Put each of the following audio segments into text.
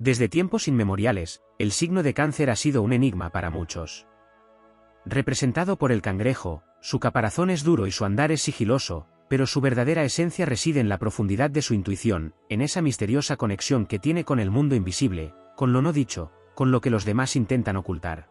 Desde tiempos inmemoriales, el signo de Cáncer ha sido un enigma para muchos. Representado por el cangrejo, su caparazón es duro y su andar es sigiloso, pero su verdadera esencia reside en la profundidad de su intuición, en esa misteriosa conexión que tiene con el mundo invisible, con lo no dicho, con lo que los demás intentan ocultar.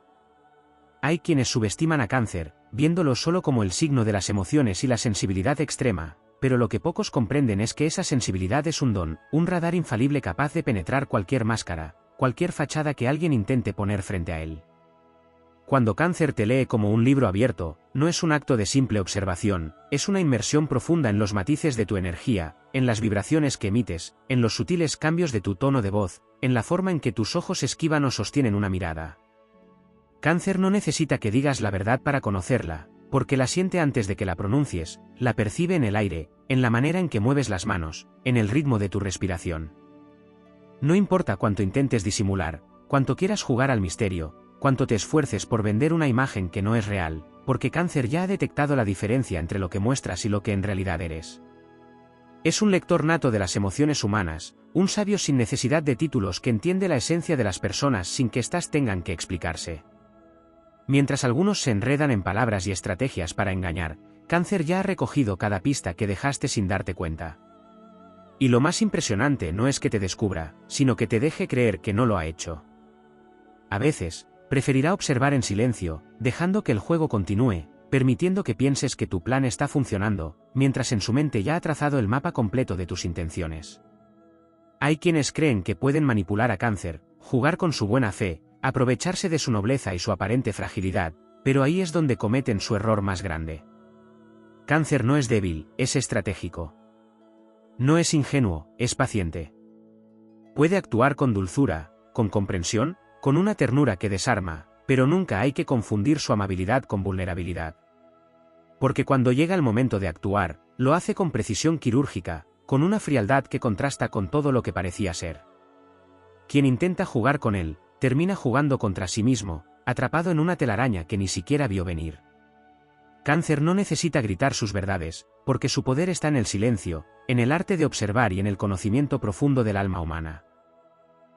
Hay quienes subestiman a Cáncer, viéndolo solo como el signo de las emociones y la sensibilidad extrema, pero lo que pocos comprenden es que esa sensibilidad es un don, un radar infalible capaz de penetrar cualquier máscara, cualquier fachada que alguien intente poner frente a él. Cuando Cáncer te lee como un libro abierto, no es un acto de simple observación, es una inmersión profunda en los matices de tu energía, en las vibraciones que emites, en los sutiles cambios de tu tono de voz, en la forma en que tus ojos esquivan o sostienen una mirada. Cáncer no necesita que digas la verdad para conocerla, porque la siente antes de que la pronuncies, la percibe en el aire, en la manera en que mueves las manos, en el ritmo de tu respiración. No importa cuánto intentes disimular, cuánto quieras jugar al misterio, cuánto te esfuerces por vender una imagen que no es real, porque Cáncer ya ha detectado la diferencia entre lo que muestras y lo que en realidad eres. Es un lector nato de las emociones humanas, un sabio sin necesidad de títulos que entiende la esencia de las personas sin que éstas tengan que explicarse. Mientras algunos se enredan en palabras y estrategias para engañar, Cáncer ya ha recogido cada pista que dejaste sin darte cuenta. Y lo más impresionante no es que te descubra, sino que te deje creer que no lo ha hecho. A veces, preferirá observar en silencio, dejando que el juego continúe, permitiendo que pienses que tu plan está funcionando, mientras en su mente ya ha trazado el mapa completo de tus intenciones. Hay quienes creen que pueden manipular a Cáncer, jugar con su buena fe, aprovecharse de su nobleza y su aparente fragilidad, pero ahí es donde cometen su error más grande. Cáncer no es débil, es estratégico. No es ingenuo, es paciente. Puede actuar con dulzura, con comprensión, con una ternura que desarma, pero nunca hay que confundir su amabilidad con vulnerabilidad. Porque cuando llega el momento de actuar, lo hace con precisión quirúrgica, con una frialdad que contrasta con todo lo que parecía ser. Quien intenta jugar con él, termina jugando contra sí mismo, atrapado en una telaraña que ni siquiera vio venir. Cáncer no necesita gritar sus verdades, porque su poder está en el silencio, en el arte de observar y en el conocimiento profundo del alma humana.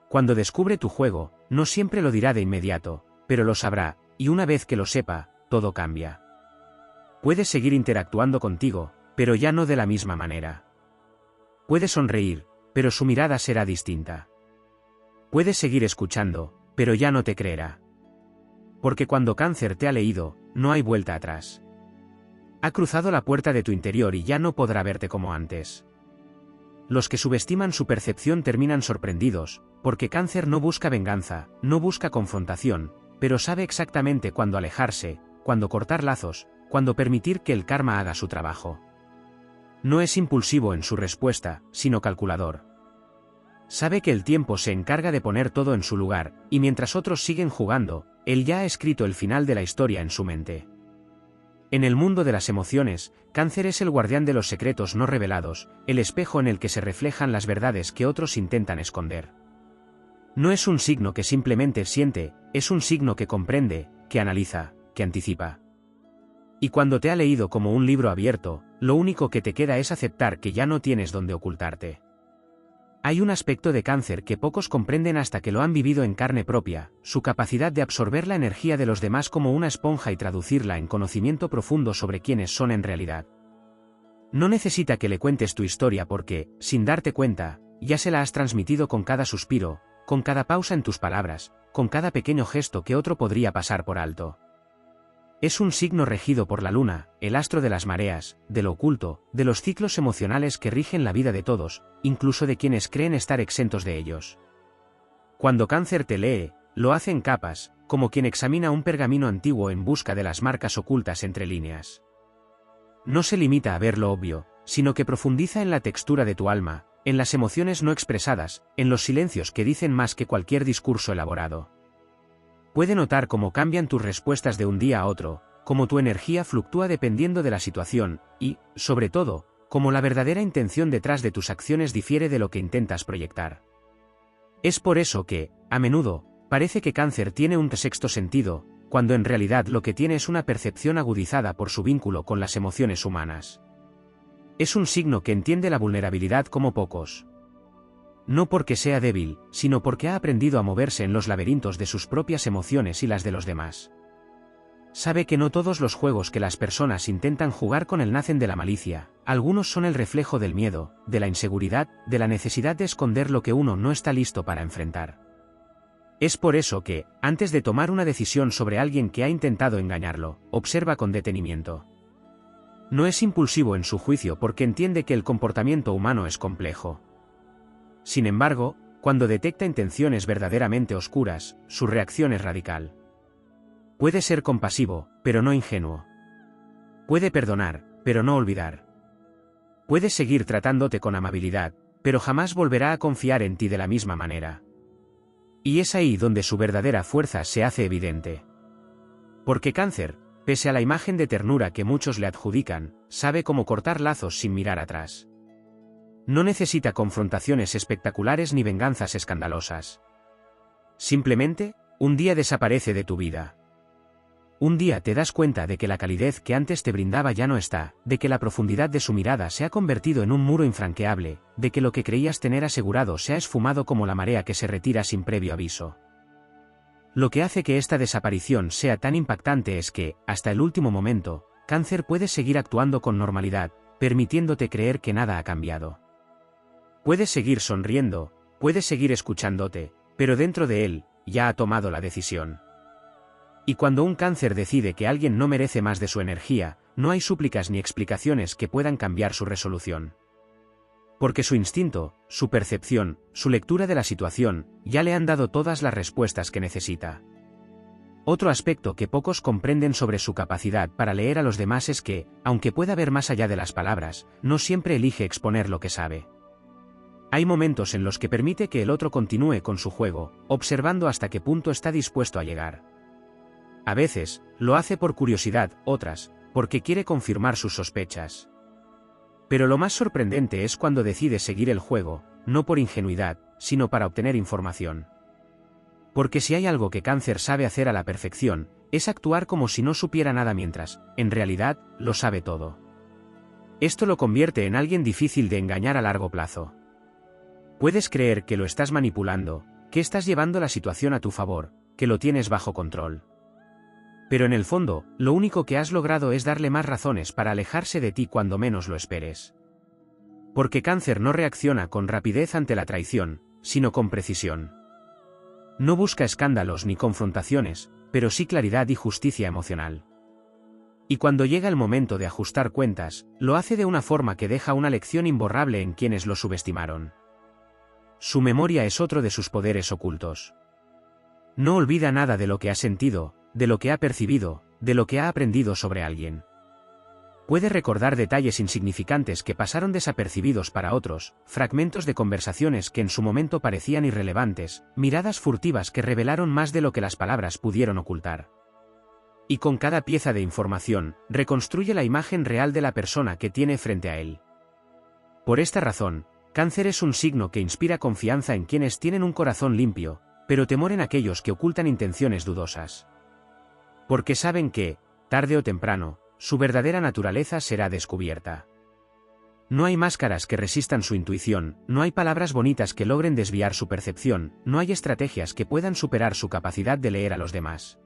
Cuando descubre tu juego, no siempre lo dirá de inmediato, pero lo sabrá, y una vez que lo sepa, todo cambia. Puede seguir interactuando contigo, pero ya no de la misma manera. Puede sonreír, pero su mirada será distinta. Puedes seguir escuchando, pero ya no te creerá. Porque cuando Cáncer te ha leído, no hay vuelta atrás. Ha cruzado la puerta de tu interior y ya no podrá verte como antes. Los que subestiman su percepción terminan sorprendidos, porque Cáncer no busca venganza, no busca confrontación, pero sabe exactamente cuándo alejarse, cuándo cortar lazos, cuándo permitir que el karma haga su trabajo. No es impulsivo en su respuesta, sino calculador. Sabe que el tiempo se encarga de poner todo en su lugar, y mientras otros siguen jugando, él ya ha escrito el final de la historia en su mente. En el mundo de las emociones, Cáncer es el guardián de los secretos no revelados, el espejo en el que se reflejan las verdades que otros intentan esconder. No es un signo que simplemente siente, es un signo que comprende, que analiza, que anticipa. Y cuando te ha leído como un libro abierto, lo único que te queda es aceptar que ya no tienes dónde ocultarte. Hay un aspecto de Cáncer que pocos comprenden hasta que lo han vivido en carne propia, su capacidad de absorber la energía de los demás como una esponja y traducirla en conocimiento profundo sobre quiénes son en realidad. No necesita que le cuentes tu historia porque, sin darte cuenta, ya se la has transmitido con cada suspiro, con cada pausa en tus palabras, con cada pequeño gesto que otro podría pasar por alto. Es un signo regido por la luna, el astro de las mareas, de lo oculto, de los ciclos emocionales que rigen la vida de todos, incluso de quienes creen estar exentos de ellos. Cuando Cáncer te lee, lo hace en capas, como quien examina un pergamino antiguo en busca de las marcas ocultas entre líneas. No se limita a ver lo obvio, sino que profundiza en la textura de tu alma, en las emociones no expresadas, en los silencios que dicen más que cualquier discurso elaborado. Puede notar cómo cambian tus respuestas de un día a otro, cómo tu energía fluctúa dependiendo de la situación, y, sobre todo, cómo la verdadera intención detrás de tus acciones difiere de lo que intentas proyectar. Es por eso que, a menudo, parece que Cáncer tiene un sexto sentido, cuando en realidad lo que tiene es una percepción agudizada por su vínculo con las emociones humanas. Es un signo que entiende la vulnerabilidad como pocos. No porque sea débil, sino porque ha aprendido a moverse en los laberintos de sus propias emociones y las de los demás. Sabe que no todos los juegos que las personas intentan jugar con él nacen de la malicia, algunos son el reflejo del miedo, de la inseguridad, de la necesidad de esconder lo que uno no está listo para enfrentar. Es por eso que, antes de tomar una decisión sobre alguien que ha intentado engañarlo, observa con detenimiento. No es impulsivo en su juicio porque entiende que el comportamiento humano es complejo. Sin embargo, cuando detecta intenciones verdaderamente oscuras, su reacción es radical. Puede ser compasivo, pero no ingenuo. Puede perdonar, pero no olvidar. Puede seguir tratándote con amabilidad, pero jamás volverá a confiar en ti de la misma manera. Y es ahí donde su verdadera fuerza se hace evidente. Porque Cáncer, pese a la imagen de ternura que muchos le adjudican, sabe cómo cortar lazos sin mirar atrás. No necesita confrontaciones espectaculares ni venganzas escandalosas. Simplemente, un día desaparece de tu vida. Un día te das cuenta de que la calidez que antes te brindaba ya no está, de que la profundidad de su mirada se ha convertido en un muro infranqueable, de que lo que creías tener asegurado se ha esfumado como la marea que se retira sin previo aviso. Lo que hace que esta desaparición sea tan impactante es que, hasta el último momento, Cáncer puede seguir actuando con normalidad, permitiéndote creer que nada ha cambiado. Puedes seguir sonriendo, puedes seguir escuchándote, pero dentro de él, ya ha tomado la decisión. Y cuando un Cáncer decide que alguien no merece más de su energía, no hay súplicas ni explicaciones que puedan cambiar su resolución. Porque su instinto, su percepción, su lectura de la situación, ya le han dado todas las respuestas que necesita. Otro aspecto que pocos comprenden sobre su capacidad para leer a los demás es que, aunque pueda ver más allá de las palabras, no siempre elige exponer lo que sabe. Hay momentos en los que permite que el otro continúe con su juego, observando hasta qué punto está dispuesto a llegar. A veces, lo hace por curiosidad, otras, porque quiere confirmar sus sospechas. Pero lo más sorprendente es cuando decide seguir el juego, no por ingenuidad, sino para obtener información. Porque si hay algo que Cáncer sabe hacer a la perfección, es actuar como si no supiera nada mientras, en realidad, lo sabe todo. Esto lo convierte en alguien difícil de engañar a largo plazo. Puedes creer que lo estás manipulando, que estás llevando la situación a tu favor, que lo tienes bajo control. Pero en el fondo, lo único que has logrado es darle más razones para alejarse de ti cuando menos lo esperes. Porque Cáncer no reacciona con rapidez ante la traición, sino con precisión. No busca escándalos ni confrontaciones, pero sí claridad y justicia emocional. Y cuando llega el momento de ajustar cuentas, lo hace de una forma que deja una lección imborrable en quienes lo subestimaron. Su memoria es otro de sus poderes ocultos. No olvida nada de lo que ha sentido, de lo que ha percibido, de lo que ha aprendido sobre alguien. Puede recordar detalles insignificantes que pasaron desapercibidos para otros, fragmentos de conversaciones que en su momento parecían irrelevantes, miradas furtivas que revelaron más de lo que las palabras pudieron ocultar. Y con cada pieza de información, reconstruye la imagen real de la persona que tiene frente a él. Por esta razón, Cáncer es un signo que inspira confianza en quienes tienen un corazón limpio, pero temor en aquellos que ocultan intenciones dudosas. Porque saben que, tarde o temprano, su verdadera naturaleza será descubierta. No hay máscaras que resistan su intuición, no hay palabras bonitas que logren desviar su percepción, no hay estrategias que puedan superar su capacidad de leer a los demás.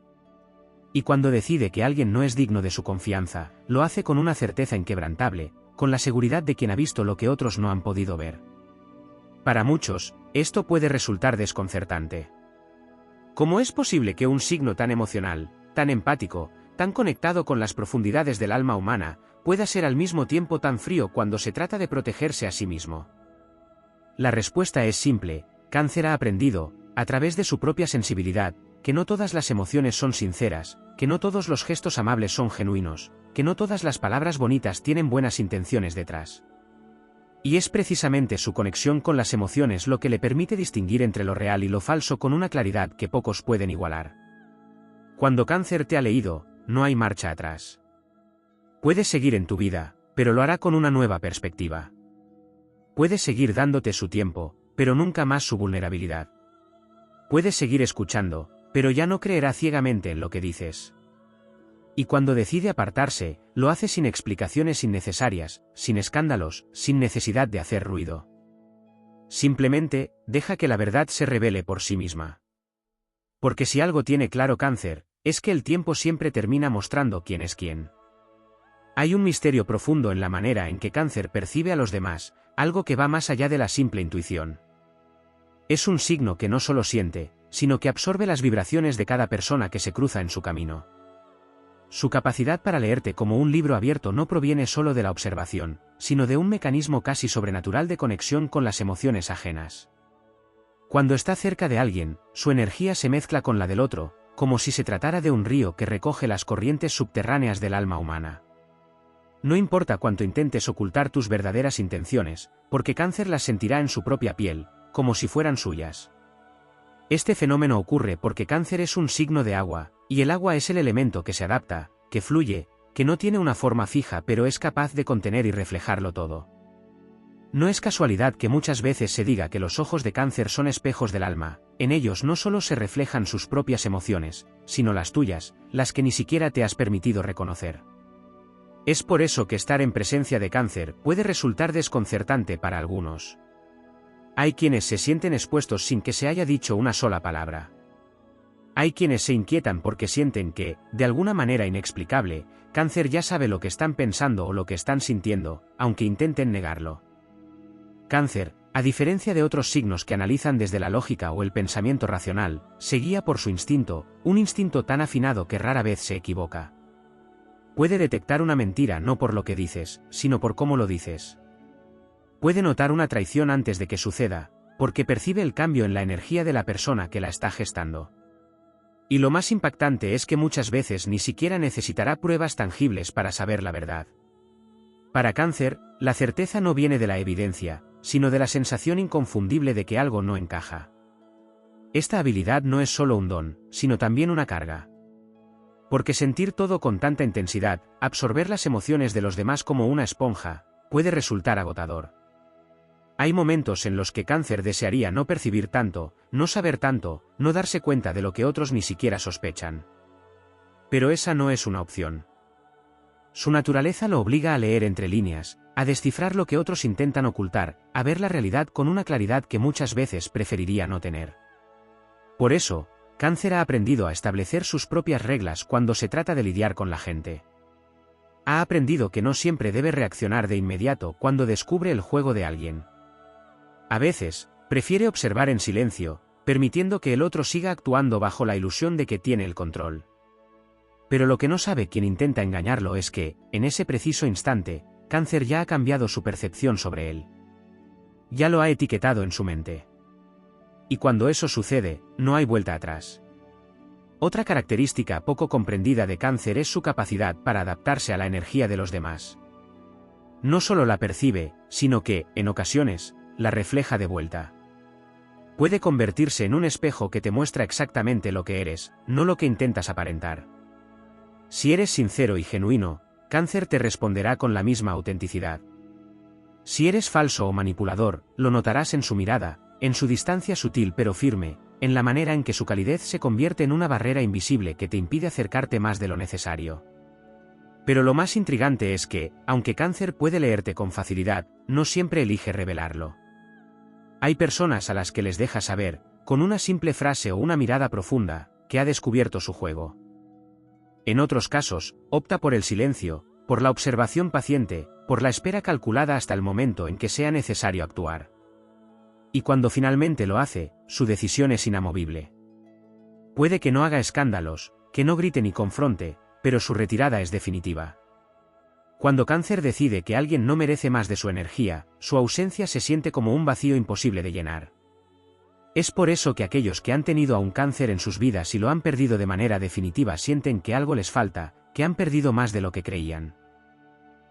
Y cuando decide que alguien no es digno de su confianza, lo hace con una certeza inquebrantable, con la seguridad de quien ha visto lo que otros no han podido ver. Para muchos, esto puede resultar desconcertante. ¿Cómo es posible que un signo tan emocional, tan empático, tan conectado con las profundidades del alma humana, pueda ser al mismo tiempo tan frío cuando se trata de protegerse a sí mismo? La respuesta es simple: Cáncer ha aprendido, a través de su propia sensibilidad, que no todas las emociones son sinceras, que no todos los gestos amables son genuinos, que no todas las palabras bonitas tienen buenas intenciones detrás. Y es precisamente su conexión con las emociones lo que le permite distinguir entre lo real y lo falso con una claridad que pocos pueden igualar. Cuando Cáncer te ha leído, no hay marcha atrás. Puedes seguir en tu vida, pero lo hará con una nueva perspectiva. Puedes seguir dándote su tiempo, pero nunca más su vulnerabilidad. Puedes seguir escuchando, pero ya no creerá ciegamente en lo que dices. Y cuando decide apartarse, lo hace sin explicaciones innecesarias, sin escándalos, sin necesidad de hacer ruido. Simplemente, deja que la verdad se revele por sí misma. Porque si algo tiene claro Cáncer, es que el tiempo siempre termina mostrando quién es quién. Hay un misterio profundo en la manera en que Cáncer percibe a los demás, algo que va más allá de la simple intuición. Es un signo que no solo siente, sino que absorbe las vibraciones de cada persona que se cruza en su camino. Su capacidad para leerte como un libro abierto no proviene solo de la observación, sino de un mecanismo casi sobrenatural de conexión con las emociones ajenas. Cuando está cerca de alguien, su energía se mezcla con la del otro, como si se tratara de un río que recoge las corrientes subterráneas del alma humana. No importa cuánto intentes ocultar tus verdaderas intenciones, porque Cáncer las sentirá en su propia piel, como si fueran suyas. Este fenómeno ocurre porque Cáncer es un signo de agua, y el agua es el elemento que se adapta, que fluye, que no tiene una forma fija pero es capaz de contener y reflejarlo todo. No es casualidad que muchas veces se diga que los ojos de Cáncer son espejos del alma, en ellos no solo se reflejan sus propias emociones, sino las tuyas, las que ni siquiera te has permitido reconocer. Es por eso que estar en presencia de Cáncer puede resultar desconcertante para algunos. Hay quienes se sienten expuestos sin que se haya dicho una sola palabra. Hay quienes se inquietan porque sienten que, de alguna manera inexplicable, Cáncer ya sabe lo que están pensando o lo que están sintiendo, aunque intenten negarlo. Cáncer, a diferencia de otros signos que analizan desde la lógica o el pensamiento racional, se guía por su instinto, un instinto tan afinado que rara vez se equivoca. Puede detectar una mentira no por lo que dices, sino por cómo lo dices. Puede notar una traición antes de que suceda, porque percibe el cambio en la energía de la persona que la está gestando. Y lo más impactante es que muchas veces ni siquiera necesitará pruebas tangibles para saber la verdad. Para Cáncer, la certeza no viene de la evidencia, sino de la sensación inconfundible de que algo no encaja. Esta habilidad no es solo un don, sino también una carga. Porque sentir todo con tanta intensidad, absorber las emociones de los demás como una esponja, puede resultar agotador. Hay momentos en los que Cáncer desearía no percibir tanto, no saber tanto, no darse cuenta de lo que otros ni siquiera sospechan. Pero esa no es una opción. Su naturaleza lo obliga a leer entre líneas, a descifrar lo que otros intentan ocultar, a ver la realidad con una claridad que muchas veces preferiría no tener. Por eso, Cáncer ha aprendido a establecer sus propias reglas cuando se trata de lidiar con la gente. Ha aprendido que no siempre debe reaccionar de inmediato cuando descubre el juego de alguien. A veces, prefiere observar en silencio, permitiendo que el otro siga actuando bajo la ilusión de que tiene el control. Pero lo que no sabe quien intenta engañarlo es que, en ese preciso instante, Cáncer ya ha cambiado su percepción sobre él. Ya lo ha etiquetado en su mente. Y cuando eso sucede, no hay vuelta atrás. Otra característica poco comprendida de Cáncer es su capacidad para adaptarse a la energía de los demás. No solo la percibe, sino que, en ocasiones, la refleja de vuelta. Puede convertirse en un espejo que te muestra exactamente lo que eres, no lo que intentas aparentar. Si eres sincero y genuino, Cáncer te responderá con la misma autenticidad. Si eres falso o manipulador, lo notarás en su mirada, en su distancia sutil pero firme, en la manera en que su calidez se convierte en una barrera invisible que te impide acercarte más de lo necesario. Pero lo más intrigante es que, aunque Cáncer puede leerte con facilidad, no siempre elige revelarlo. Hay personas a las que les deja saber, con una simple frase o una mirada profunda, que ha descubierto su juego. En otros casos, opta por el silencio, por la observación paciente, por la espera calculada hasta el momento en que sea necesario actuar. Y cuando finalmente lo hace, su decisión es inamovible. Puede que no haga escándalos, que no grite ni confronte, pero su retirada es definitiva. Cuando Cáncer decide que alguien no merece más de su energía, su ausencia se siente como un vacío imposible de llenar. Es por eso que aquellos que han tenido a un Cáncer en sus vidas y lo han perdido de manera definitiva sienten que algo les falta, que han perdido más de lo que creían.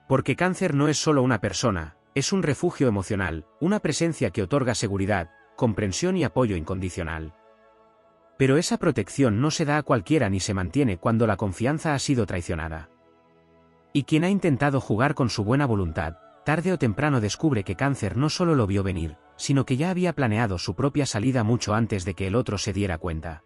Porque Cáncer no es solo una persona, es un refugio emocional, una presencia que otorga seguridad, comprensión y apoyo incondicional. Pero esa protección no se da a cualquiera ni se mantiene cuando la confianza ha sido traicionada. Y quien ha intentado jugar con su buena voluntad, tarde o temprano descubre que Cáncer no solo lo vio venir, sino que ya había planeado su propia salida mucho antes de que el otro se diera cuenta.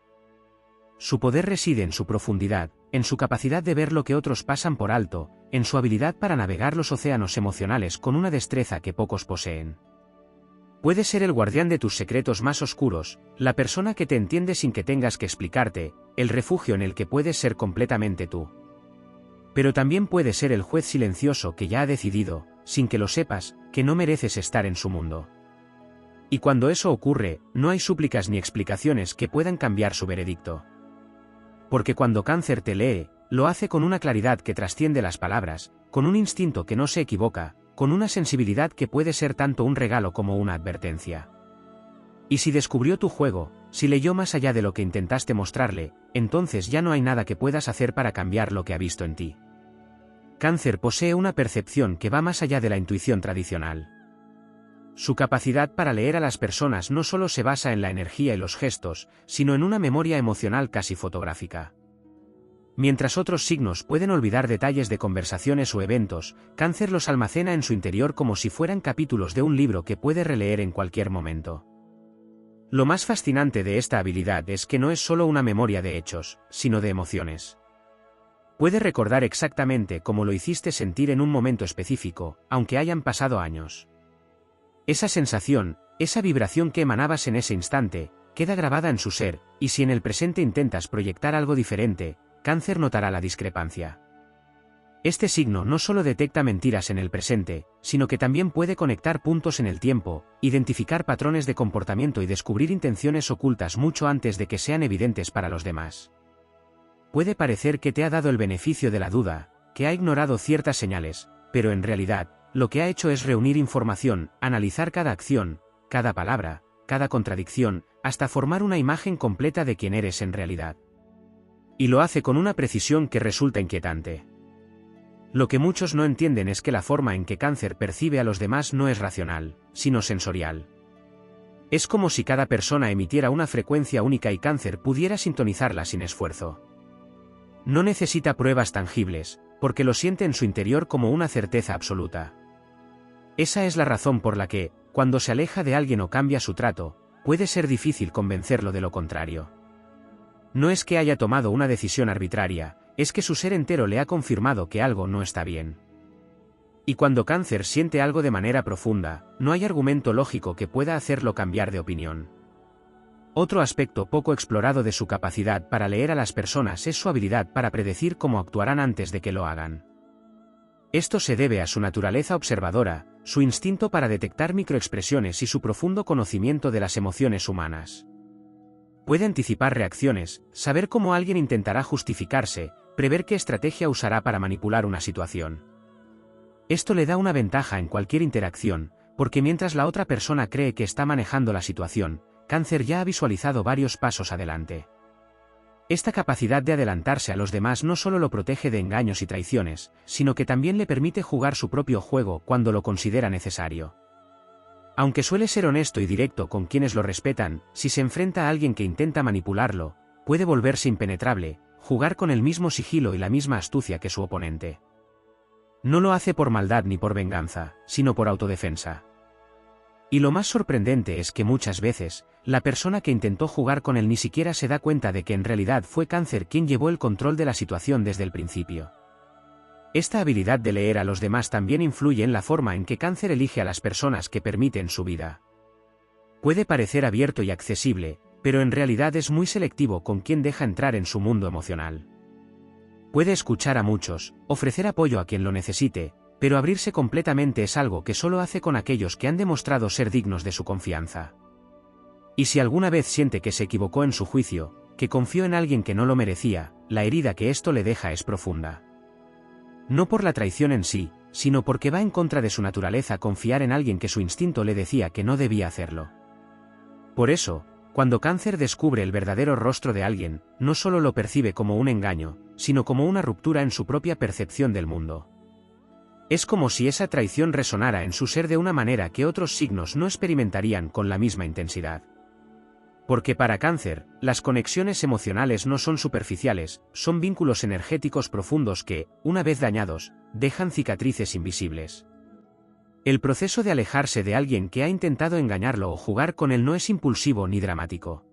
Su poder reside en su profundidad, en su capacidad de ver lo que otros pasan por alto, en su habilidad para navegar los océanos emocionales con una destreza que pocos poseen. Puede ser el guardián de tus secretos más oscuros, la persona que te entiende sin que tengas que explicarte, el refugio en el que puedes ser completamente tú. Pero también puede ser el juez silencioso que ya ha decidido, sin que lo sepas, que no mereces estar en su mundo. Y cuando eso ocurre, no hay súplicas ni explicaciones que puedan cambiar su veredicto. Porque cuando Cáncer te lee, lo hace con una claridad que trasciende las palabras, con un instinto que no se equivoca, con una sensibilidad que puede ser tanto un regalo como una advertencia. Y si descubrió tu juego, si leyó más allá de lo que intentaste mostrarle, entonces ya no hay nada que puedas hacer para cambiar lo que ha visto en ti. Cáncer posee una percepción que va más allá de la intuición tradicional. Su capacidad para leer a las personas no solo se basa en la energía y los gestos, sino en una memoria emocional casi fotográfica. Mientras otros signos pueden olvidar detalles de conversaciones o eventos, Cáncer los almacena en su interior como si fueran capítulos de un libro que puede releer en cualquier momento. Lo más fascinante de esta habilidad es que no es solo una memoria de hechos, sino de emociones. Puede recordar exactamente cómo lo hiciste sentir en un momento específico, aunque hayan pasado años. Esa sensación, esa vibración que emanabas en ese instante, queda grabada en su ser, y si en el presente intentas proyectar algo diferente, Cáncer notará la discrepancia. Este signo no solo detecta mentiras en el presente, sino que también puede conectar puntos en el tiempo, identificar patrones de comportamiento y descubrir intenciones ocultas mucho antes de que sean evidentes para los demás. Puede parecer que te ha dado el beneficio de la duda, que ha ignorado ciertas señales, pero en realidad, lo que ha hecho es reunir información, analizar cada acción, cada palabra, cada contradicción, hasta formar una imagen completa de quién eres en realidad. Y lo hace con una precisión que resulta inquietante. Lo que muchos no entienden es que la forma en que Cáncer percibe a los demás no es racional, sino sensorial. Es como si cada persona emitiera una frecuencia única y Cáncer pudiera sintonizarla sin esfuerzo. No necesita pruebas tangibles, porque lo siente en su interior como una certeza absoluta. Esa es la razón por la que, cuando se aleja de alguien o cambia su trato, puede ser difícil convencerlo de lo contrario. No es que haya tomado una decisión arbitraria, es que su ser entero le ha confirmado que algo no está bien. Y cuando Cáncer siente algo de manera profunda, no hay argumento lógico que pueda hacerlo cambiar de opinión. Otro aspecto poco explorado de su capacidad para leer a las personas es su habilidad para predecir cómo actuarán antes de que lo hagan. Esto se debe a su naturaleza observadora, su instinto para detectar microexpresiones y su profundo conocimiento de las emociones humanas. Puede anticipar reacciones, saber cómo alguien intentará justificarse, prever qué estrategia usará para manipular una situación. Esto le da una ventaja en cualquier interacción, porque mientras la otra persona cree que está manejando la situación, Cáncer ya ha visualizado varios pasos adelante. Esta capacidad de adelantarse a los demás no solo lo protege de engaños y traiciones, sino que también le permite jugar su propio juego cuando lo considera necesario. Aunque suele ser honesto y directo con quienes lo respetan, si se enfrenta a alguien que intenta manipularlo, puede volverse impenetrable, jugar con el mismo sigilo y la misma astucia que su oponente. No lo hace por maldad ni por venganza, sino por autodefensa. Y lo más sorprendente es que muchas veces, la persona que intentó jugar con él ni siquiera se da cuenta de que en realidad fue Cáncer quien llevó el control de la situación desde el principio. Esta habilidad de leer a los demás también influye en la forma en que Cáncer elige a las personas que permite en su vida. Puede parecer abierto y accesible, pero en realidad es muy selectivo con quien deja entrar en su mundo emocional. Puede escuchar a muchos, ofrecer apoyo a quien lo necesite, pero abrirse completamente es algo que solo hace con aquellos que han demostrado ser dignos de su confianza. Y si alguna vez siente que se equivocó en su juicio, que confió en alguien que no lo merecía, la herida que esto le deja es profunda. No por la traición en sí, sino porque va en contra de su naturaleza confiar en alguien que su instinto le decía que no debía hacerlo. Por eso, cuando Cáncer descubre el verdadero rostro de alguien, no solo lo percibe como un engaño, sino como una ruptura en su propia percepción del mundo. Es como si esa traición resonara en su ser de una manera que otros signos no experimentarían con la misma intensidad. Porque para Cáncer, las conexiones emocionales no son superficiales, son vínculos energéticos profundos que, una vez dañados, dejan cicatrices invisibles. El proceso de alejarse de alguien que ha intentado engañarlo o jugar con él no es impulsivo ni dramático.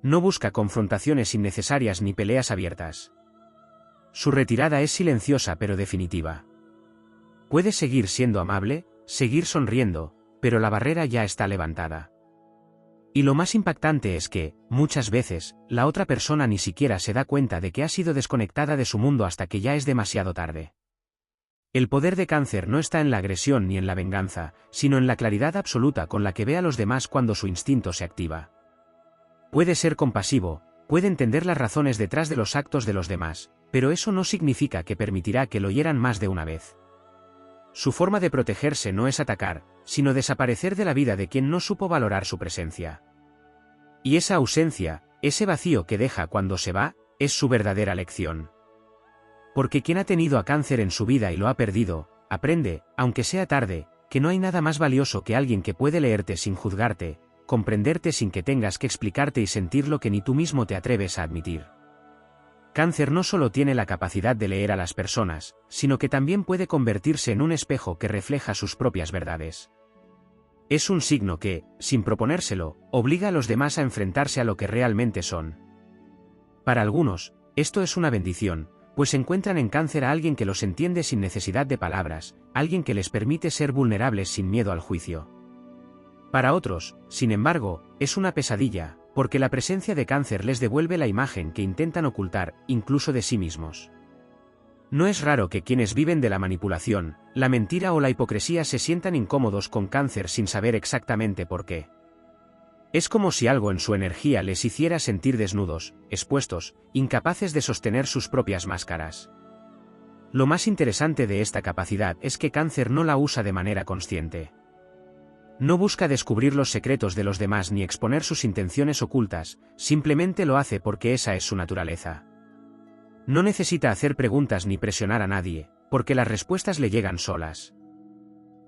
No busca confrontaciones innecesarias ni peleas abiertas. Su retirada es silenciosa pero definitiva. Puede seguir siendo amable, seguir sonriendo, pero la barrera ya está levantada. Y lo más impactante es que, muchas veces, la otra persona ni siquiera se da cuenta de que ha sido desconectada de su mundo hasta que ya es demasiado tarde. El poder de Cáncer no está en la agresión ni en la venganza, sino en la claridad absoluta con la que ve a los demás cuando su instinto se activa. Puede ser compasivo, puede entender las razones detrás de los actos de los demás, pero eso no significa que permitirá que lo hieran más de una vez. Su forma de protegerse no es atacar, sino desaparecer de la vida de quien no supo valorar su presencia. Y esa ausencia, ese vacío que deja cuando se va, es su verdadera lección. Porque quien ha tenido a Cáncer en su vida y lo ha perdido, aprende, aunque sea tarde, que no hay nada más valioso que alguien que puede leerte sin juzgarte, comprenderte sin que tengas que explicarte y sentir lo que ni tú mismo te atreves a admitir. Cáncer no solo tiene la capacidad de leer a las personas, sino que también puede convertirse en un espejo que refleja sus propias verdades. Es un signo que, sin proponérselo, obliga a los demás a enfrentarse a lo que realmente son. Para algunos, esto es una bendición, pues encuentran en Cáncer a alguien que los entiende sin necesidad de palabras, alguien que les permite ser vulnerables sin miedo al juicio. Para otros, sin embargo, es una pesadilla, porque la presencia de Cáncer les devuelve la imagen que intentan ocultar, incluso de sí mismos. No es raro que quienes viven de la manipulación, la mentira o la hipocresía se sientan incómodos con Cáncer sin saber exactamente por qué. Es como si algo en su energía les hiciera sentir desnudos, expuestos, incapaces de sostener sus propias máscaras. Lo más interesante de esta capacidad es que Cáncer no la usa de manera consciente. No busca descubrir los secretos de los demás ni exponer sus intenciones ocultas, simplemente lo hace porque esa es su naturaleza. No necesita hacer preguntas ni presionar a nadie, porque las respuestas le llegan solas.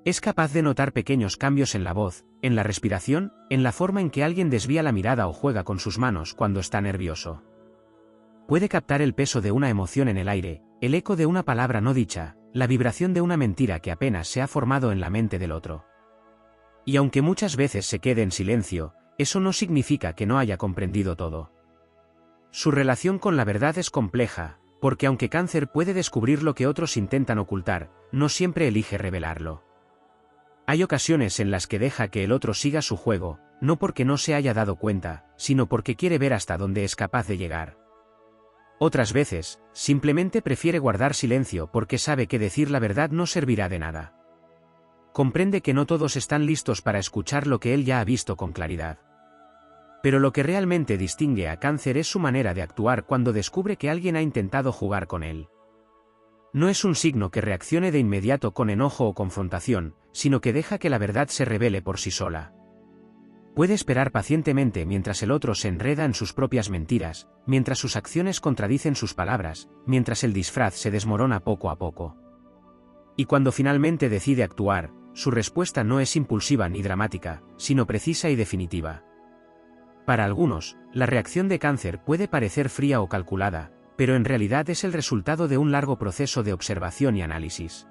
Es capaz de notar pequeños cambios en la voz, en la respiración, en la forma en que alguien desvía la mirada o juega con sus manos cuando está nervioso. Puede captar el peso de una emoción en el aire, el eco de una palabra no dicha, la vibración de una mentira que apenas se ha formado en la mente del otro. Y aunque muchas veces se quede en silencio, eso no significa que no haya comprendido todo. Su relación con la verdad es compleja, porque aunque Cáncer puede descubrir lo que otros intentan ocultar, no siempre elige revelarlo. Hay ocasiones en las que deja que el otro siga su juego, no porque no se haya dado cuenta, sino porque quiere ver hasta dónde es capaz de llegar. Otras veces, simplemente prefiere guardar silencio porque sabe que decir la verdad no servirá de nada. Comprende que no todos están listos para escuchar lo que él ya ha visto con claridad. Pero lo que realmente distingue a Cáncer es su manera de actuar cuando descubre que alguien ha intentado jugar con él. No es un signo que reaccione de inmediato con enojo o confrontación, sino que deja que la verdad se revele por sí sola. Puede esperar pacientemente mientras el otro se enreda en sus propias mentiras, mientras sus acciones contradicen sus palabras, mientras el disfraz se desmorona poco a poco. Y cuando finalmente decide actuar, su respuesta no es impulsiva ni dramática, sino precisa y definitiva. Para algunos, la reacción de Cáncer puede parecer fría o calculada, pero en realidad es el resultado de un largo proceso de observación y análisis.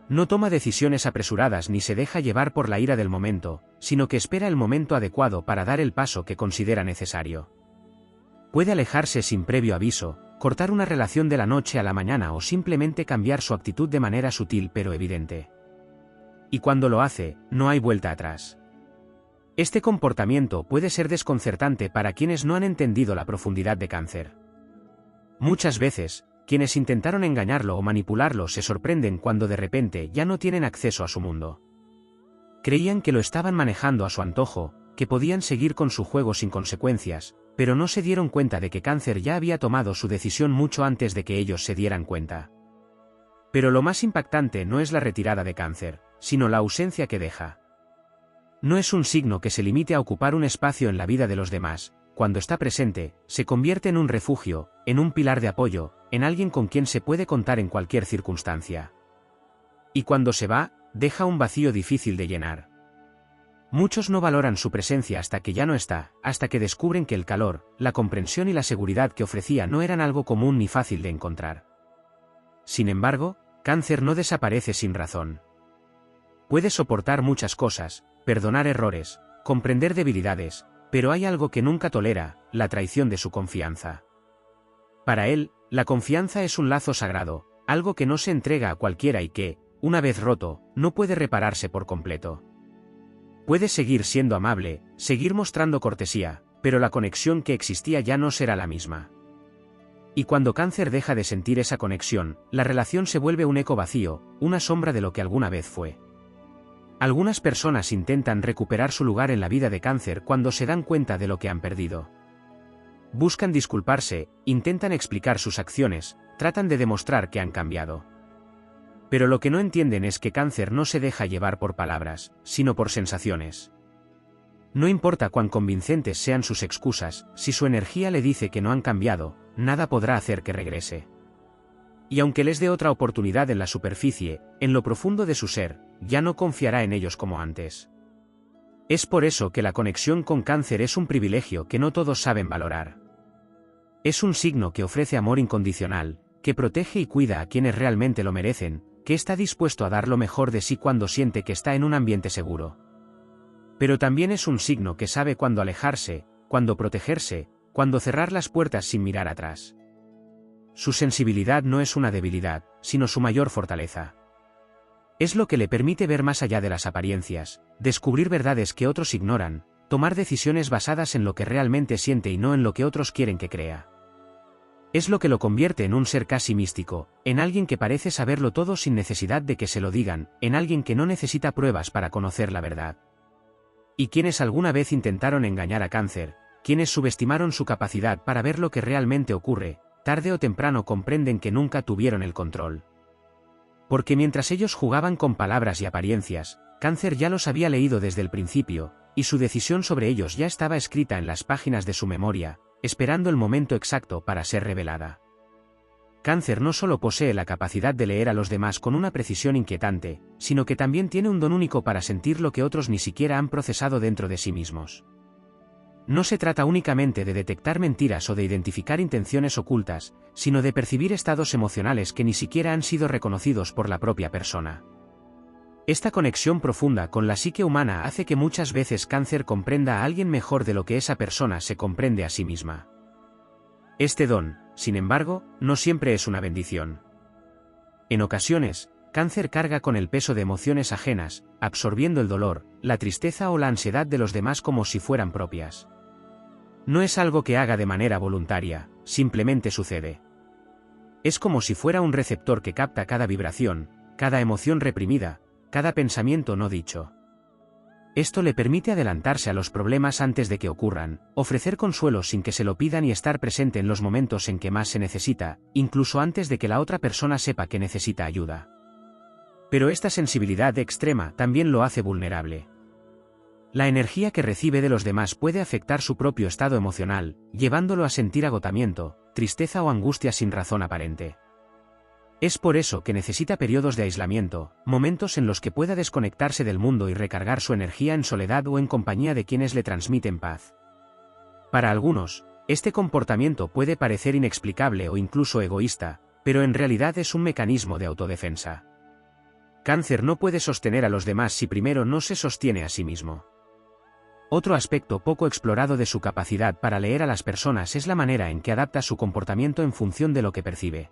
No toma decisiones apresuradas ni se deja llevar por la ira del momento, sino que espera el momento adecuado para dar el paso que considera necesario. Puede alejarse sin previo aviso, cortar una relación de la noche a la mañana o simplemente cambiar su actitud de manera sutil pero evidente. Y cuando lo hace, no hay vuelta atrás. Este comportamiento puede ser desconcertante para quienes no han entendido la profundidad de Cáncer. Muchas veces, quienes intentaron engañarlo o manipularlo se sorprenden cuando de repente ya no tienen acceso a su mundo. Creían que lo estaban manejando a su antojo, que podían seguir con su juego sin consecuencias, pero no se dieron cuenta de que Cáncer ya había tomado su decisión mucho antes de que ellos se dieran cuenta. Pero lo más impactante no es la retirada de Cáncer, sino la ausencia que deja. No es un signo que se limite a ocupar un espacio en la vida de los demás. Cuando está presente, se convierte en un refugio, en un pilar de apoyo, en alguien con quien se puede contar en cualquier circunstancia. Y cuando se va, deja un vacío difícil de llenar. Muchos no valoran su presencia hasta que ya no está, hasta que descubren que el calor, la comprensión y la seguridad que ofrecía no eran algo común ni fácil de encontrar. Sin embargo, Cáncer no desaparece sin razón. Puede soportar muchas cosas, perdonar errores, comprender debilidades, pero hay algo que nunca tolera, la traición de su confianza. Para él, la confianza es un lazo sagrado, algo que no se entrega a cualquiera y que, una vez roto, no puede repararse por completo. Puede seguir siendo amable, seguir mostrando cortesía, pero la conexión que existía ya no será la misma. Y cuando Cáncer deja de sentir esa conexión, la relación se vuelve un eco vacío, una sombra de lo que alguna vez fue. Algunas personas intentan recuperar su lugar en la vida de Cáncer cuando se dan cuenta de lo que han perdido. Buscan disculparse, intentan explicar sus acciones, tratan de demostrar que han cambiado. Pero lo que no entienden es que Cáncer no se deja llevar por palabras, sino por sensaciones. No importa cuán convincentes sean sus excusas, si su energía le dice que no han cambiado, nada podrá hacer que regrese. Y aunque les dé otra oportunidad en la superficie, en lo profundo de su ser, ya no confiará en ellos como antes. Es por eso que la conexión con Cáncer es un privilegio que no todos saben valorar. Es un signo que ofrece amor incondicional, que protege y cuida a quienes realmente lo merecen, que está dispuesto a dar lo mejor de sí cuando siente que está en un ambiente seguro. Pero también es un signo que sabe cuándo alejarse, cuándo protegerse, cuándo cerrar las puertas sin mirar atrás. Su sensibilidad no es una debilidad, sino su mayor fortaleza. Es lo que le permite ver más allá de las apariencias, descubrir verdades que otros ignoran, tomar decisiones basadas en lo que realmente siente y no en lo que otros quieren que crea. Es lo que lo convierte en un ser casi místico, en alguien que parece saberlo todo sin necesidad de que se lo digan, en alguien que no necesita pruebas para conocer la verdad. Y quienes alguna vez intentaron engañar a Cáncer, quienes subestimaron su capacidad para ver lo que realmente ocurre, tarde o temprano comprenden que nunca tuvieron el control. Porque mientras ellos jugaban con palabras y apariencias, Cáncer ya los había leído desde el principio, y su decisión sobre ellos ya estaba escrita en las páginas de su memoria, esperando el momento exacto para ser revelada. Cáncer no solo posee la capacidad de leer a los demás con una precisión inquietante, sino que también tiene un don único para sentir lo que otros ni siquiera han procesado dentro de sí mismos. No se trata únicamente de detectar mentiras o de identificar intenciones ocultas, sino de percibir estados emocionales que ni siquiera han sido reconocidos por la propia persona. Esta conexión profunda con la psique humana hace que muchas veces Cáncer comprenda a alguien mejor de lo que esa persona se comprende a sí misma. Este don, sin embargo, no siempre es una bendición. En ocasiones, Cáncer carga con el peso de emociones ajenas, absorbiendo el dolor, la tristeza o la ansiedad de los demás como si fueran propias. No es algo que haga de manera voluntaria, simplemente sucede. Es como si fuera un receptor que capta cada vibración, cada emoción reprimida, cada pensamiento no dicho. Esto le permite adelantarse a los problemas antes de que ocurran, ofrecer consuelo sin que se lo pidan y estar presente en los momentos en que más se necesita, incluso antes de que la otra persona sepa que necesita ayuda. Pero esta sensibilidad extrema también lo hace vulnerable. La energía que recibe de los demás puede afectar su propio estado emocional, llevándolo a sentir agotamiento, tristeza o angustia sin razón aparente. Es por eso que necesita periodos de aislamiento, momentos en los que pueda desconectarse del mundo y recargar su energía en soledad o en compañía de quienes le transmiten paz. Para algunos, este comportamiento puede parecer inexplicable o incluso egoísta, pero en realidad es un mecanismo de autodefensa. Cáncer no puede sostener a los demás si primero no se sostiene a sí mismo. Otro aspecto poco explorado de su capacidad para leer a las personas es la manera en que adapta su comportamiento en función de lo que percibe.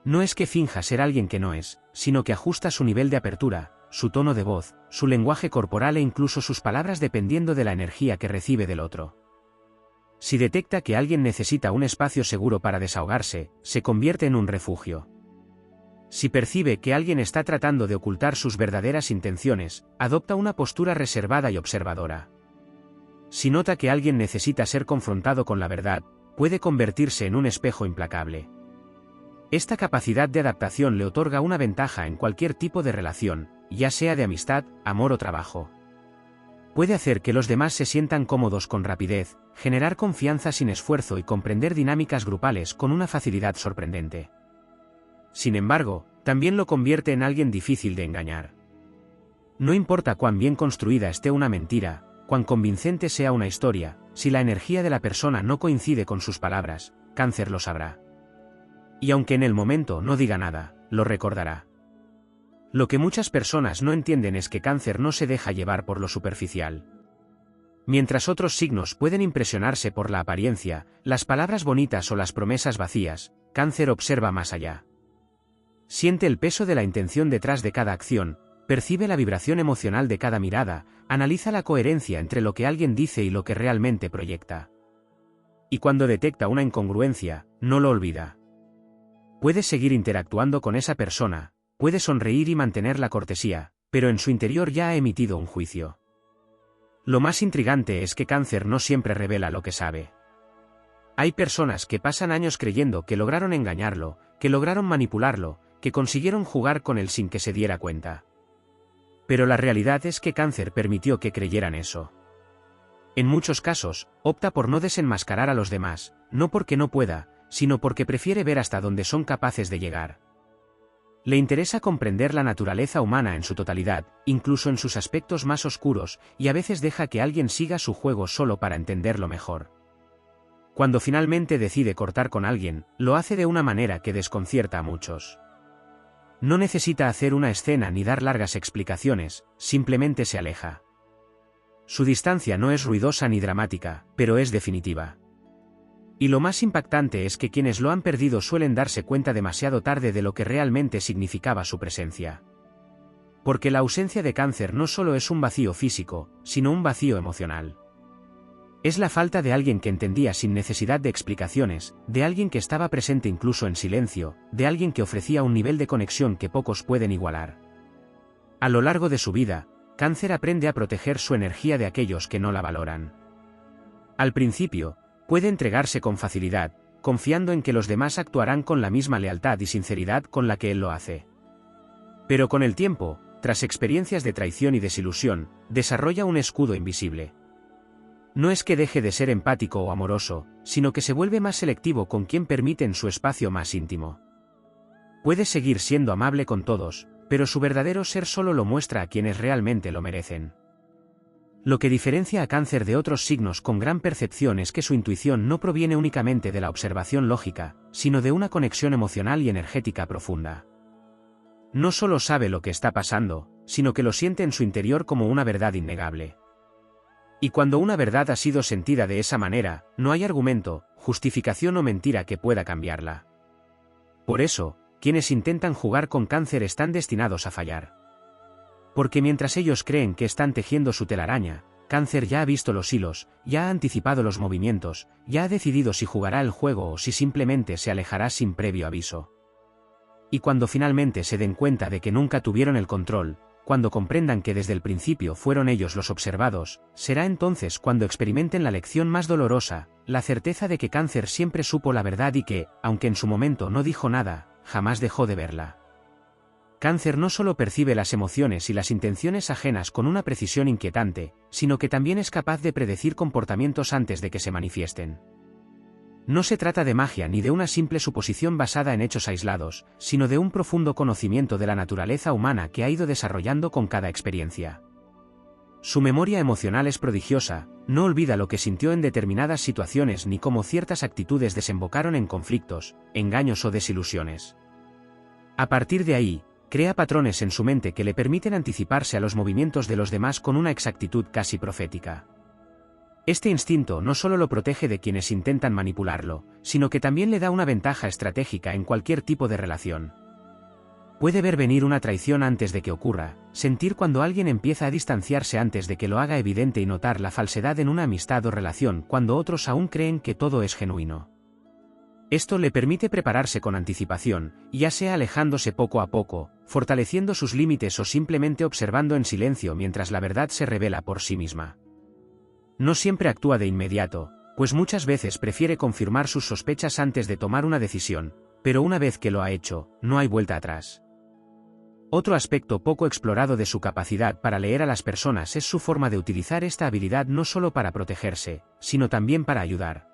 No es que finja ser alguien que no es, sino que ajusta su nivel de apertura, su tono de voz, su lenguaje corporal e incluso sus palabras dependiendo de la energía que recibe del otro. Si detecta que alguien necesita un espacio seguro para desahogarse, se convierte en un refugio. Si percibe que alguien está tratando de ocultar sus verdaderas intenciones, adopta una postura reservada y observadora. Si nota que alguien necesita ser confrontado con la verdad, puede convertirse en un espejo implacable. Esta capacidad de adaptación le otorga una ventaja en cualquier tipo de relación, ya sea de amistad, amor o trabajo. Puede hacer que los demás se sientan cómodos con rapidez, generar confianza sin esfuerzo y comprender dinámicas grupales con una facilidad sorprendente. Sin embargo, también lo convierte en alguien difícil de engañar. No importa cuán bien construida esté una mentira, cuán convincente sea una historia, si la energía de la persona no coincide con sus palabras, Cáncer lo sabrá. Y aunque en el momento no diga nada, lo recordará. Lo que muchas personas no entienden es que Cáncer no se deja llevar por lo superficial. Mientras otros signos pueden impresionarse por la apariencia, las palabras bonitas o las promesas vacías, Cáncer observa más allá. Siente el peso de la intención detrás de cada acción, Percibe la vibración emocional de cada mirada, analiza la coherencia entre lo que alguien dice y lo que realmente proyecta. Y cuando detecta una incongruencia, no lo olvida. Puede seguir interactuando con esa persona, puede sonreír y mantener la cortesía, pero en su interior ya ha emitido un juicio. Lo más intrigante es que Cáncer no siempre revela lo que sabe. Hay personas que pasan años creyendo que lograron engañarlo, que lograron manipularlo, que consiguieron jugar con él sin que se diera cuenta. Pero la realidad es que Cáncer permitió que creyeran eso. En muchos casos, opta por no desenmascarar a los demás, no porque no pueda, sino porque prefiere ver hasta dónde son capaces de llegar. Le interesa comprender la naturaleza humana en su totalidad, incluso en sus aspectos más oscuros, y a veces deja que alguien siga su juego solo para entenderlo mejor. Cuando finalmente decide cortar con alguien, lo hace de una manera que desconcierta a muchos. No necesita hacer una escena ni dar largas explicaciones, simplemente se aleja. Su distancia no es ruidosa ni dramática, pero es definitiva. Y lo más impactante es que quienes lo han perdido suelen darse cuenta demasiado tarde de lo que realmente significaba su presencia. Porque la ausencia de Cáncer no solo es un vacío físico, sino un vacío emocional. Es la falta de alguien que entendía sin necesidad de explicaciones, de alguien que estaba presente incluso en silencio, de alguien que ofrecía un nivel de conexión que pocos pueden igualar. A lo largo de su vida, Cáncer aprende a proteger su energía de aquellos que no la valoran. Al principio, puede entregarse con facilidad, confiando en que los demás actuarán con la misma lealtad y sinceridad con la que él lo hace. Pero con el tiempo, tras experiencias de traición y desilusión, desarrolla un escudo invisible. No es que deje de ser empático o amoroso, sino que se vuelve más selectivo con quien permite en su espacio más íntimo. Puede seguir siendo amable con todos, pero su verdadero ser solo lo muestra a quienes realmente lo merecen. Lo que diferencia a Cáncer de otros signos con gran percepción es que su intuición no proviene únicamente de la observación lógica, sino de una conexión emocional y energética profunda. No solo sabe lo que está pasando, sino que lo siente en su interior como una verdad innegable. Y cuando una verdad ha sido sentida de esa manera, no hay argumento, justificación o mentira que pueda cambiarla. Por eso, quienes intentan jugar con Cáncer están destinados a fallar. Porque mientras ellos creen que están tejiendo su telaraña, Cáncer ya ha visto los hilos, ya ha anticipado los movimientos, ya ha decidido si jugará el juego o si simplemente se alejará sin previo aviso. Y cuando finalmente se den cuenta de que nunca tuvieron el control, cuando comprendan que desde el principio fueron ellos los observados, será entonces cuando experimenten la lección más dolorosa, la certeza de que Cáncer siempre supo la verdad y que, aunque en su momento no dijo nada, jamás dejó de verla. Cáncer no solo percibe las emociones y las intenciones ajenas con una precisión inquietante, sino que también es capaz de predecir comportamientos antes de que se manifiesten. No se trata de magia ni de una simple suposición basada en hechos aislados, sino de un profundo conocimiento de la naturaleza humana que ha ido desarrollando con cada experiencia. Su memoria emocional es prodigiosa, no olvida lo que sintió en determinadas situaciones ni cómo ciertas actitudes desembocaron en conflictos, engaños o desilusiones. A partir de ahí, crea patrones en su mente que le permiten anticiparse a los movimientos de los demás con una exactitud casi profética. Este instinto no solo lo protege de quienes intentan manipularlo, sino que también le da una ventaja estratégica en cualquier tipo de relación. Puede ver venir una traición antes de que ocurra, sentir cuando alguien empieza a distanciarse antes de que lo haga evidente y notar la falsedad en una amistad o relación cuando otros aún creen que todo es genuino. Esto le permite prepararse con anticipación, ya sea alejándose poco a poco, fortaleciendo sus límites o simplemente observando en silencio mientras la verdad se revela por sí misma. No siempre actúa de inmediato, pues muchas veces prefiere confirmar sus sospechas antes de tomar una decisión, pero una vez que lo ha hecho, no hay vuelta atrás. Otro aspecto poco explorado de su capacidad para leer a las personas es su forma de utilizar esta habilidad no solo para protegerse, sino también para ayudar.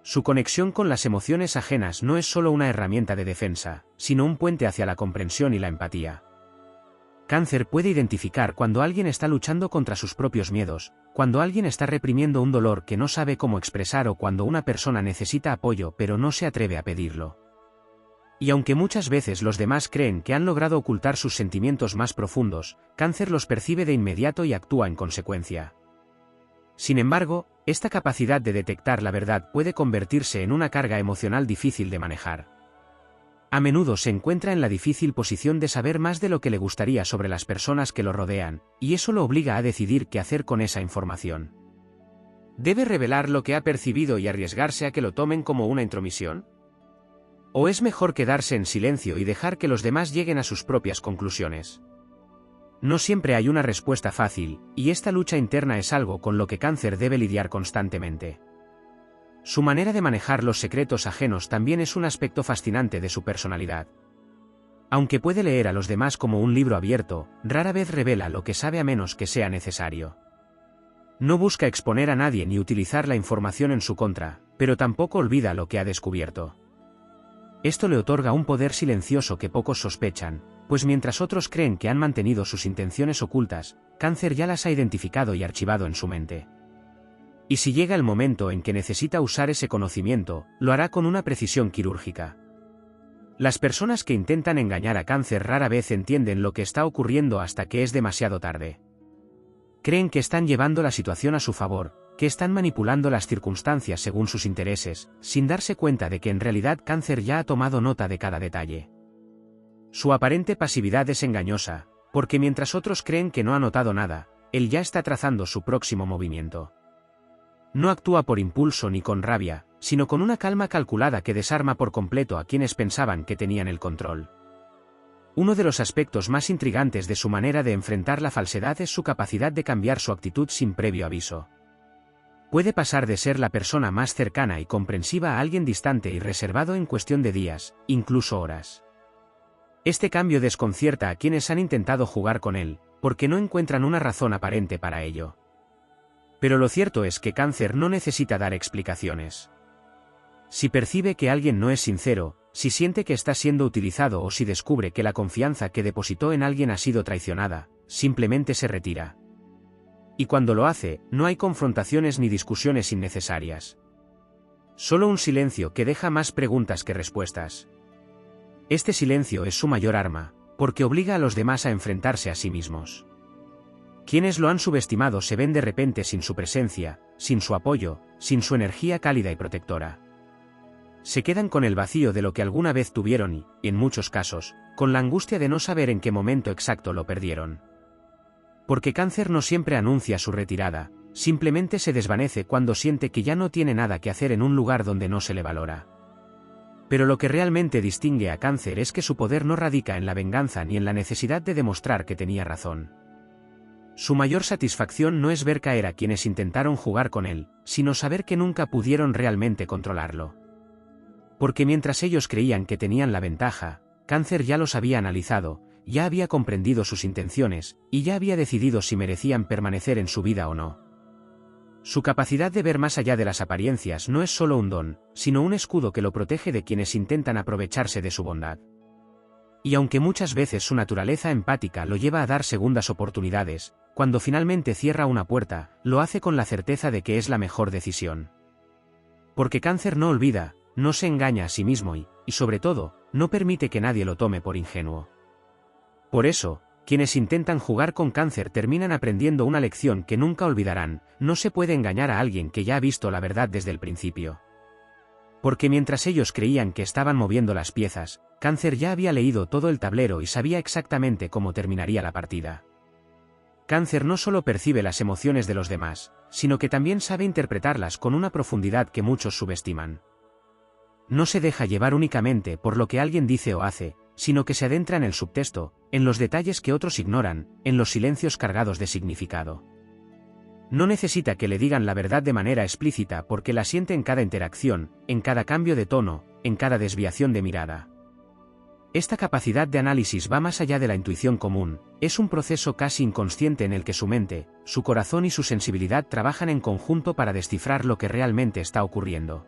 Su conexión con las emociones ajenas no es solo una herramienta de defensa, sino un puente hacia la comprensión y la empatía. Cáncer puede identificar cuando alguien está luchando contra sus propios miedos, cuando alguien está reprimiendo un dolor que no sabe cómo expresar o cuando una persona necesita apoyo pero no se atreve a pedirlo. Y aunque muchas veces los demás creen que han logrado ocultar sus sentimientos más profundos, Cáncer los percibe de inmediato y actúa en consecuencia. Sin embargo, esta capacidad de detectar la verdad puede convertirse en una carga emocional difícil de manejar. A menudo se encuentra en la difícil posición de saber más de lo que le gustaría sobre las personas que lo rodean, y eso lo obliga a decidir qué hacer con esa información. ¿Debe revelar lo que ha percibido y arriesgarse a que lo tomen como una intromisión? ¿O es mejor quedarse en silencio y dejar que los demás lleguen a sus propias conclusiones? No siempre hay una respuesta fácil, y esta lucha interna es algo con lo que Cáncer debe lidiar constantemente. Su manera de manejar los secretos ajenos también es un aspecto fascinante de su personalidad. Aunque puede leer a los demás como un libro abierto, rara vez revela lo que sabe a menos que sea necesario. No busca exponer a nadie ni utilizar la información en su contra, pero tampoco olvida lo que ha descubierto. Esto le otorga un poder silencioso que pocos sospechan, pues mientras otros creen que han mantenido sus intenciones ocultas, Cáncer ya las ha identificado y archivado en su mente. Y si llega el momento en que necesita usar ese conocimiento, lo hará con una precisión quirúrgica. Las personas que intentan engañar a Cáncer rara vez entienden lo que está ocurriendo hasta que es demasiado tarde. Creen que están llevando la situación a su favor, que están manipulando las circunstancias según sus intereses, sin darse cuenta de que en realidad Cáncer ya ha tomado nota de cada detalle. Su aparente pasividad es engañosa, porque mientras otros creen que no ha notado nada, él ya está trazando su próximo movimiento. No actúa por impulso ni con rabia, sino con una calma calculada que desarma por completo a quienes pensaban que tenían el control. Uno de los aspectos más intrigantes de su manera de enfrentar la falsedad es su capacidad de cambiar su actitud sin previo aviso. Puede pasar de ser la persona más cercana y comprensiva a alguien distante y reservado en cuestión de días, incluso horas. Este cambio desconcierta a quienes han intentado jugar con él, porque no encuentran una razón aparente para ello. Pero lo cierto es que Cáncer no necesita dar explicaciones. Si percibe que alguien no es sincero, si siente que está siendo utilizado o si descubre que la confianza que depositó en alguien ha sido traicionada, simplemente se retira. Y cuando lo hace, no hay confrontaciones ni discusiones innecesarias. Solo un silencio que deja más preguntas que respuestas. Este silencio es su mayor arma, porque obliga a los demás a enfrentarse a sí mismos. Quienes lo han subestimado se ven de repente sin su presencia, sin su apoyo, sin su energía cálida y protectora. Se quedan con el vacío de lo que alguna vez tuvieron y, en muchos casos, con la angustia de no saber en qué momento exacto lo perdieron. Porque Cáncer no siempre anuncia su retirada, simplemente se desvanece cuando siente que ya no tiene nada que hacer en un lugar donde no se le valora. Pero lo que realmente distingue a Cáncer es que su poder no radica en la venganza ni en la necesidad de demostrar que tenía razón. Su mayor satisfacción no es ver caer a quienes intentaron jugar con él, sino saber que nunca pudieron realmente controlarlo. Porque mientras ellos creían que tenían la ventaja, Cáncer ya los había analizado, ya había comprendido sus intenciones, y ya había decidido si merecían permanecer en su vida o no. Su capacidad de ver más allá de las apariencias no es solo un don, sino un escudo que lo protege de quienes intentan aprovecharse de su bondad. Y aunque muchas veces su naturaleza empática lo lleva a dar segundas oportunidades, cuando finalmente cierra una puerta, lo hace con la certeza de que es la mejor decisión. Porque Cáncer no olvida, no se engaña a sí mismo y, sobre todo, no permite que nadie lo tome por ingenuo. Por eso, quienes intentan jugar con Cáncer terminan aprendiendo una lección que nunca olvidarán: no se puede engañar a alguien que ya ha visto la verdad desde el principio. Porque mientras ellos creían que estaban moviendo las piezas, Cáncer ya había leído todo el tablero y sabía exactamente cómo terminaría la partida. Cáncer no solo percibe las emociones de los demás, sino que también sabe interpretarlas con una profundidad que muchos subestiman. No se deja llevar únicamente por lo que alguien dice o hace, sino que se adentra en el subtexto, en los detalles que otros ignoran, en los silencios cargados de significado. No necesita que le digan la verdad de manera explícita porque la siente en cada interacción, en cada cambio de tono, en cada desviación de mirada. Esta capacidad de análisis va más allá de la intuición común, es un proceso casi inconsciente en el que su mente, su corazón y su sensibilidad trabajan en conjunto para descifrar lo que realmente está ocurriendo.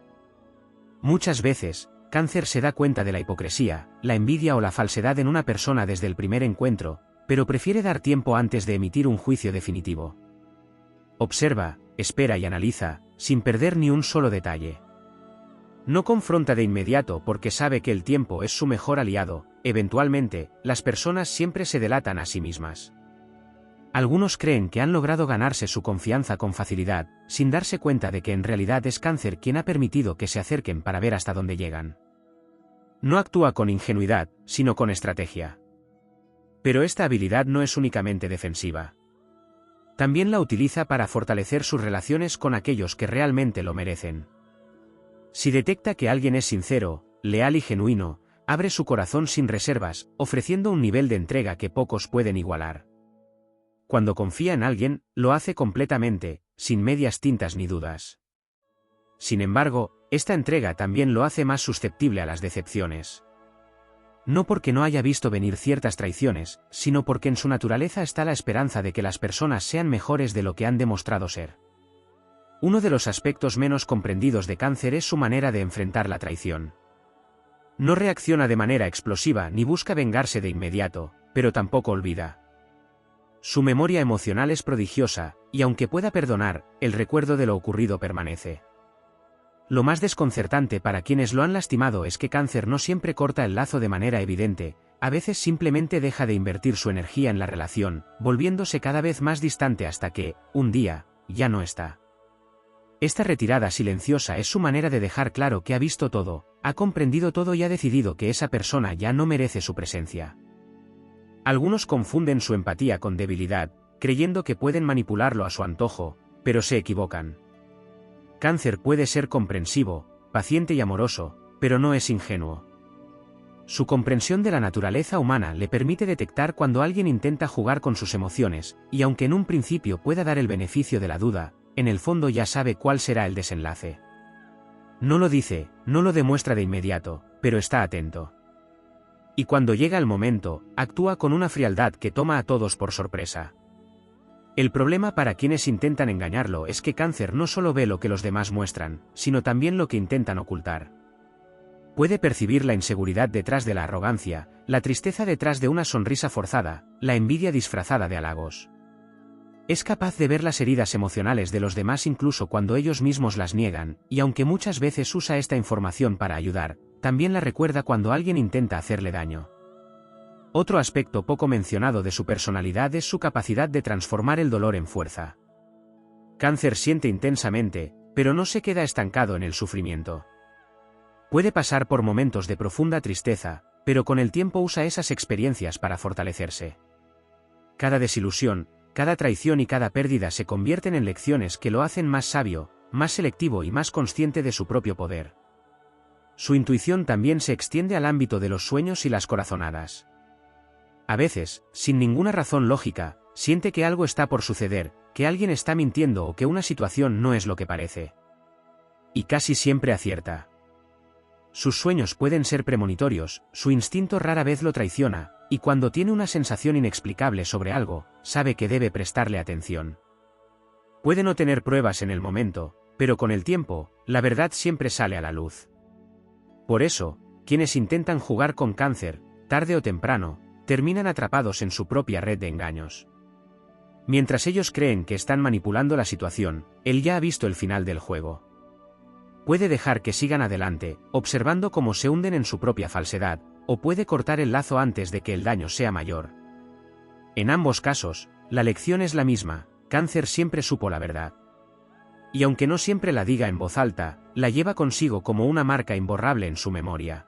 Muchas veces, Cáncer se da cuenta de la hipocresía, la envidia o la falsedad en una persona desde el primer encuentro, pero prefiere dar tiempo antes de emitir un juicio definitivo. Observa, espera y analiza, sin perder ni un solo detalle. No confronta de inmediato porque sabe que el tiempo es su mejor aliado. Eventualmente, las personas siempre se delatan a sí mismas. Algunos creen que han logrado ganarse su confianza con facilidad, sin darse cuenta de que en realidad es Cáncer quien ha permitido que se acerquen para ver hasta dónde llegan. No actúa con ingenuidad, sino con estrategia. Pero esta habilidad no es únicamente defensiva. También la utiliza para fortalecer sus relaciones con aquellos que realmente lo merecen. Si detecta que alguien es sincero, leal y genuino, abre su corazón sin reservas, ofreciendo un nivel de entrega que pocos pueden igualar. Cuando confía en alguien, lo hace completamente, sin medias tintas ni dudas. Sin embargo, esta entrega también lo hace más susceptible a las decepciones. No porque no haya visto venir ciertas traiciones, sino porque en su naturaleza está la esperanza de que las personas sean mejores de lo que han demostrado ser. Uno de los aspectos menos comprendidos de Cáncer es su manera de enfrentar la traición. No reacciona de manera explosiva ni busca vengarse de inmediato, pero tampoco olvida. Su memoria emocional es prodigiosa, y aunque pueda perdonar, el recuerdo de lo ocurrido permanece. Lo más desconcertante para quienes lo han lastimado es que Cáncer no siempre corta el lazo de manera evidente, a veces simplemente deja de invertir su energía en la relación, volviéndose cada vez más distante hasta que, un día, ya no está. Esta retirada silenciosa es su manera de dejar claro que ha visto todo, ha comprendido todo y ha decidido que esa persona ya no merece su presencia. Algunos confunden su empatía con debilidad, creyendo que pueden manipularlo a su antojo, pero se equivocan. Cáncer puede ser comprensivo, paciente y amoroso, pero no es ingenuo. Su comprensión de la naturaleza humana le permite detectar cuando alguien intenta jugar con sus emociones, y aunque en un principio pueda dar el beneficio de la duda, en el fondo ya sabe cuál será el desenlace. No lo dice, no lo demuestra de inmediato, pero está atento. Y cuando llega el momento, actúa con una frialdad que toma a todos por sorpresa. El problema para quienes intentan engañarlo es que Cáncer no solo ve lo que los demás muestran, sino también lo que intentan ocultar. Puede percibir la inseguridad detrás de la arrogancia, la tristeza detrás de una sonrisa forzada, la envidia disfrazada de halagos. Es capaz de ver las heridas emocionales de los demás incluso cuando ellos mismos las niegan, y aunque muchas veces usa esta información para ayudar, también la recuerda cuando alguien intenta hacerle daño. Otro aspecto poco mencionado de su personalidad es su capacidad de transformar el dolor en fuerza. Cáncer siente intensamente, pero no se queda estancado en el sufrimiento. Puede pasar por momentos de profunda tristeza, pero con el tiempo usa esas experiencias para fortalecerse. Cada desilusión, cada traición y cada pérdida se convierten en lecciones que lo hacen más sabio, más selectivo y más consciente de su propio poder. Su intuición también se extiende al ámbito de los sueños y las corazonadas. A veces, sin ninguna razón lógica, siente que algo está por suceder, que alguien está mintiendo o que una situación no es lo que parece. Y casi siempre acierta. Sus sueños pueden ser premonitorios, su instinto rara vez lo traiciona, y cuando tiene una sensación inexplicable sobre algo, sabe que debe prestarle atención. Puede no tener pruebas en el momento, pero con el tiempo, la verdad siempre sale a la luz. Por eso, quienes intentan jugar con Cáncer, tarde o temprano, terminan atrapados en su propia red de engaños. Mientras ellos creen que están manipulando la situación, él ya ha visto el final del juego. Puede dejar que sigan adelante, observando cómo se hunden en su propia falsedad, o puede cortar el lazo antes de que el daño sea mayor. En ambos casos, la lección es la misma: Cáncer siempre supo la verdad. Y aunque no siempre la diga en voz alta, la lleva consigo como una marca imborrable en su memoria.